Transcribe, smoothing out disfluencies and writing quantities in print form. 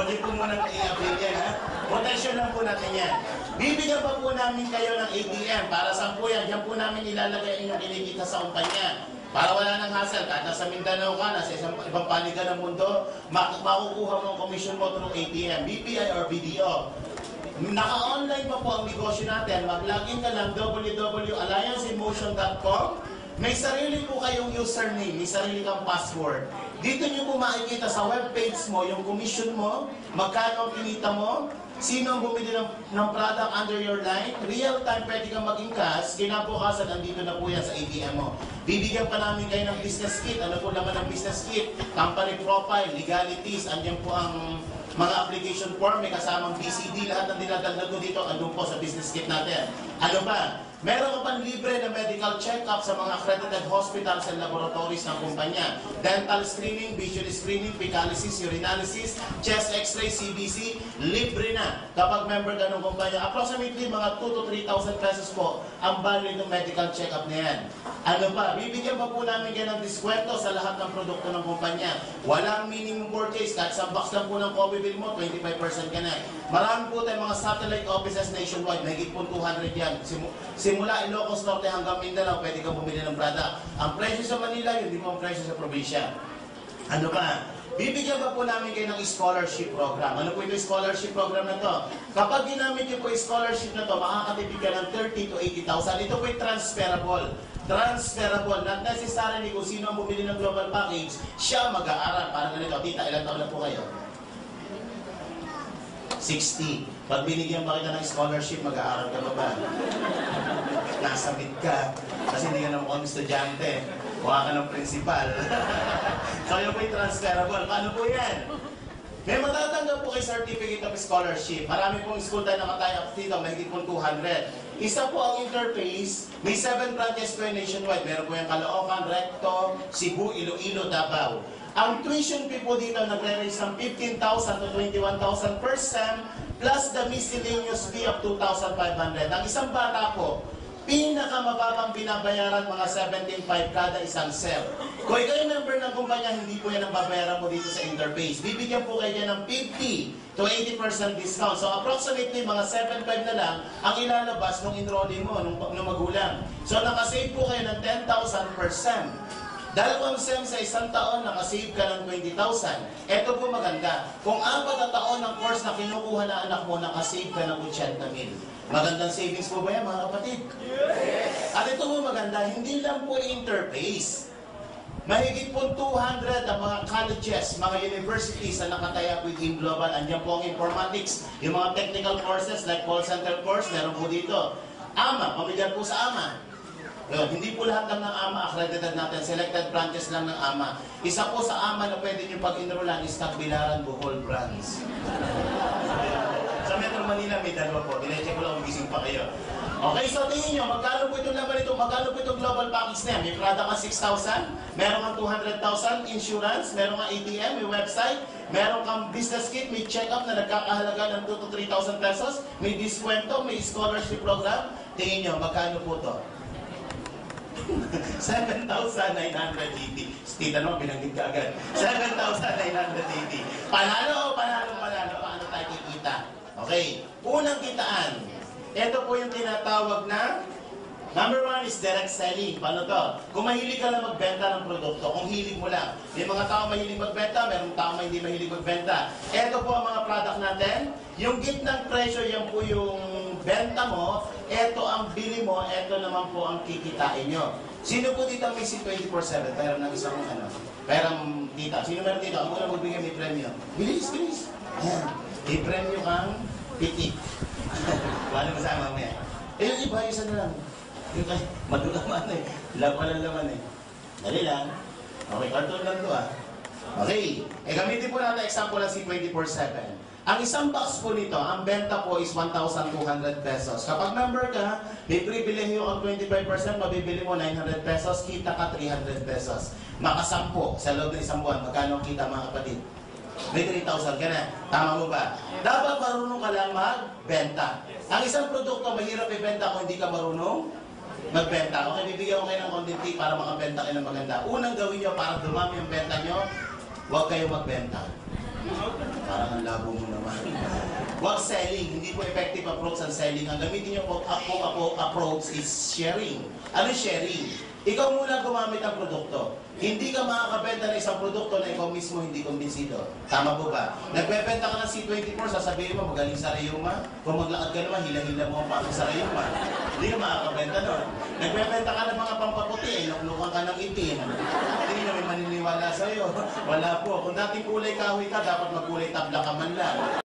Huwag po muna i-update yan, ha? Potential lang po natin yan. Bibigyan pa po namin kayo ng ATM. Para saan po yan? Diyan po namin ilalagay inyong kinikita sa kumpanya. Para wala nang hassle, kahit nasa Mindanao ka, nasa ibang panigan ng mundo, makukuha mo ang commission mo through ATM, BPI or BDO. Naka-online pa po ang negosyo natin. Mag-login ka lang www.allianceemotion.com. May sarili po kayong username, may sarili kang password. Dito nyo po makikita sa webpage mo yung commission mo, magkano ang kinita mo, sino ang bumili ng product under your line, real time pwede kang maging cash, kinabukasan nandito na po yan sa ATM mo. Bibigyan pa namin kayo ng business kit. Ano po naman ang business kit? Company profile, legalities, andyan po ang mga application form, may kasamang BCD, lahat ng dinadagdag ko dito, andun po sa business kit natin. Ano pa? Meron ka pang libre na medical check-up sa mga accredited hospitals and laboratories ng kumpanya. Dental screening, visual screening, fecalysis, urinalysis, chest x-ray, CBC, libre na kapag member ka ng kumpanya. Approximately mga 2,000 to 3,000 pesos po ang value ng medical check-up na yan. Ano pa? Bibigyan pa po namin kayo ng diskwento sa lahat ng produkto ng kumpanya. Walang minimum purchase, kahit sa box lang po ng coffee bill mo, 25% ka na. Marami po tayong mga satellite offices nationwide, mahigit po 200 yan. Simula Ilocos Norte hanggang Mindanao, pwede kang bumili ng product. Ang presyo sa Manila, yun di po ang presyo sa probinsya. Ano pa? Bibigyan pa po namin kayo ng scholarship program. Ano po yung scholarship program na to? Kapag ginamit nyo po yung scholarship na to, makakatipid ka ng 30,000 to 80,000. Ito po yung transferable. Transferable. Not necessarily kung sino ang bumili ng global package, siya mag-aaral. Parang ganito, tita, ilang taon na po kayo? 60. Pag binigyan pa kita ng scholarship, mag-aaral ka pa ba? Nasa mid ka. Kasi hindi ka na mukhang estudyante. Mukha ka ng principal. So yun po yung transferable. Paano po yan? May matatanggap po kay Certificate of Scholarship. Marami pong school tayo nakatayap dito, mahigit pong 200. Isa po ang interface, may 7 branches po yung nationwide. Meron po yung Caloocan, Recto, Cebu, Iloilo, Davao. Ang tuition fee po dito nagre-range ng 15,000 to 21,000 per sem plus the miscellaneous fee of 2,500. Ang isang bata po, pinakamababang binabayaran mga 17,500 kada isang sem. Kung ikaw yung member ng kumpanya, hindi po yan ang babayaran mo dito sa interface. Bibigyan po kayo ng 50 to 80% discount. So approximately mga 7,500 na lang ang ilalabas ng enrollee mo, nung magulang. So nakasave po kayo ng 10,000 per sem. Dalawang SEM sa isang taon, nakasave ka ng 20,000. Ito po maganda. Kung 4 na taon ng course na kinukuha na anak mo, nakasave ka ng 80,000. Magandang savings po ba yan, mga kapatid? Yes! At ito po maganda, hindi lang po interface. Mahigit po 200 ang mga colleges, mga universities na nakataya with Team Global. Andiyan po ang informatics, yung mga technical courses like call center course, meron po dito. AMA, pamilyar po sa AMA. Hindi po lahat lang ng AMA accredited natin, selected branches lang ng AMA. Isa po sa AMA na pwede nyo pag-enrollan is Tagbilaran, Bohol branch. Sa Metro Manila may dalawa po, dinecheck ko lang kung gising pa kayo. Okay, so tingin nyo, magkano po itong laban ito, magkano po itong global package na yan? May product ka 6,000, meron kang 200,000 insurance, meron kang ATM, may website, meron kang business kit, may check-up na nagkakahalaga ng 2,000 to 3,000 pesos, may diskwento, may scholarship program. Tingin nyo, magkano po ito? 7,980. Tita naman, binanggit ka agad. 7,980. Panalo o panalo? Paano tayo kikita? Okay. Unang kitaan. Ito po yung tinatawag na number 1 is direct selling. Paano to? Kung mahilig ka lang magbenta ng produkto, kung hilig mo lang. May mga tao mahilig magbenta, mayroong tao hindi mahilig magbenta. Ito po ang mga product natin. Yung gitnang presyo, yan po yung benta mo. Ito ang bili mo, ito naman po ang kikitain nyo. Sino po dito may si 24/7? Pero ng isang perang tita. Sino meron dito? Ang muna magbigay may premyo. Bilis, bilis. Ayan. May premyo kang pitik. Wala mo sa mamaya. Eh, yung iba, isa na lang. Yung kay, madulaman eh. Walang laman eh. Dali lang. Okay, cartoon lang to ah. Okay. Eh, gamitin po natin example lang si 24/7. Ang isang box po nito, ang benta po is 1,200 pesos. Kapag member ka, may pribilehyo ang 25%, mabibili mo 900 pesos, kita ka 300 pesos. Makasampo sa loob ng isang buwan, magkano kita mga kapatid? May 3,000 ka na. Tama mo ba? Dapat marunong ka lang magbenta. Ang isang produkto, mahirap ibenta kung hindi ka marunong magbenta. Okay, bibigyan ko kayo ng content tip para makabenta kayo ng maganda. Unang gawin nyo para dumami ang benta nyo, huwag kayo magbenta. Parang ang labo mo Huwag selling. Hindi po effective approach ang selling. Ang gamitin nyo po approach is sharing. Ano sharing? Ikaw muna gumamit ang produkto. Hindi ka makakabenta ng isang produkto na ikaw mismo hindi kumbinsido. Tama po ba? Nagbebenta ka ng C24, sasabihin mo, magaling sa rayuma. Kung maglakad ka naman, hila-hila mo ang pako sa rayuma. Hindi ka makakabenta nun. Nagbebenta ka ng mga pampaputi, nuknukan ka ng itim. Hindi na may maniniwala sa'yo. Wala po. Kung dating kulay kahoy ka, dapat magkulay tabla ka man lang.